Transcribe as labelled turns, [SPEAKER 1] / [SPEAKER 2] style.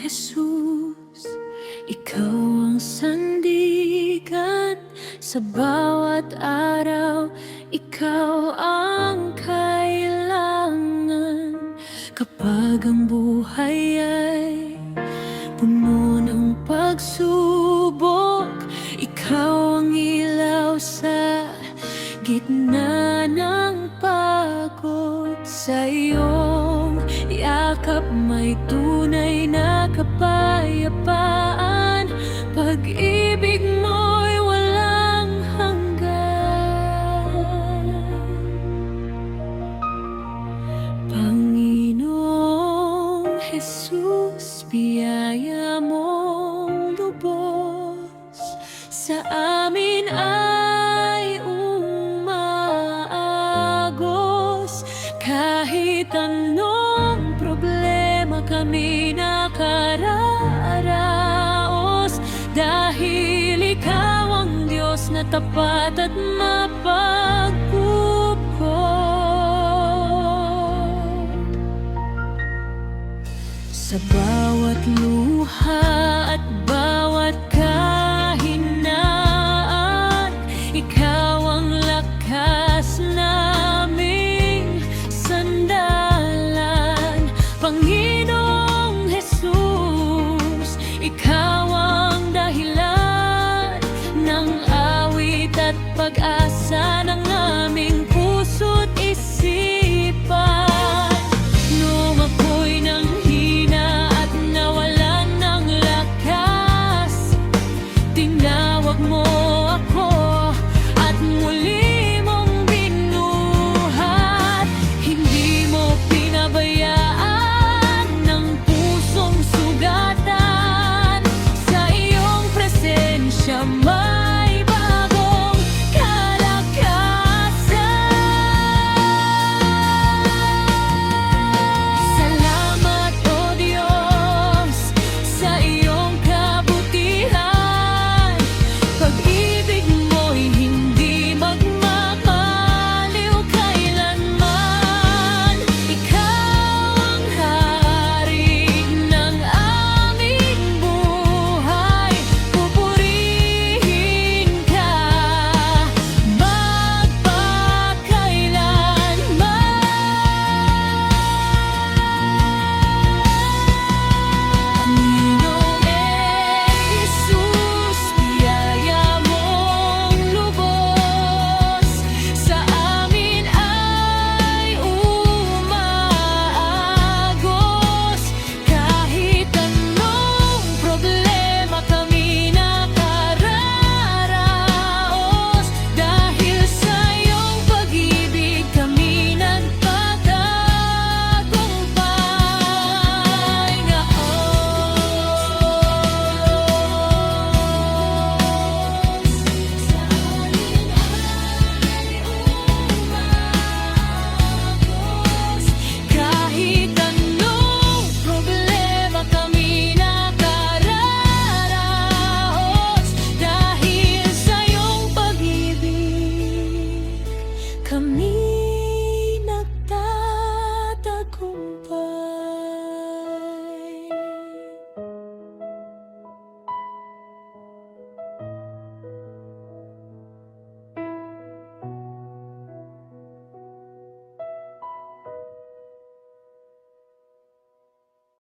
[SPEAKER 1] Jesus, ikaw ang sandigan sa bawat araw. Ikaw ang kailangan kapag ang buhay ay puno ng pagsubok. Ikaw ang ilaw sa gitna ng pagod. Sa iyong yakap may tunay na kapayapaan. Pag-ibig mo'y walang hanggan. Panginoong Jesus, biyaya mong lubos sa amin ay umaagos. Kahit anong problema kami nakararaos, dahil ikaw ang Diyos na tapat at mapagkukup. Sa bawat luha at bawat kahinaan, ikaw ang lakas naming sandalan. Panginoong Jesus, ikaw ang dahilan ng awit at pag-asa ng aming puso't isipan. Nung ako'y nanghina at nawalan ng lakas, tinawag mo ako at muli mong binuhat. Hindi mo pinabayaan ng pusong sugatan. Sa iyong presensya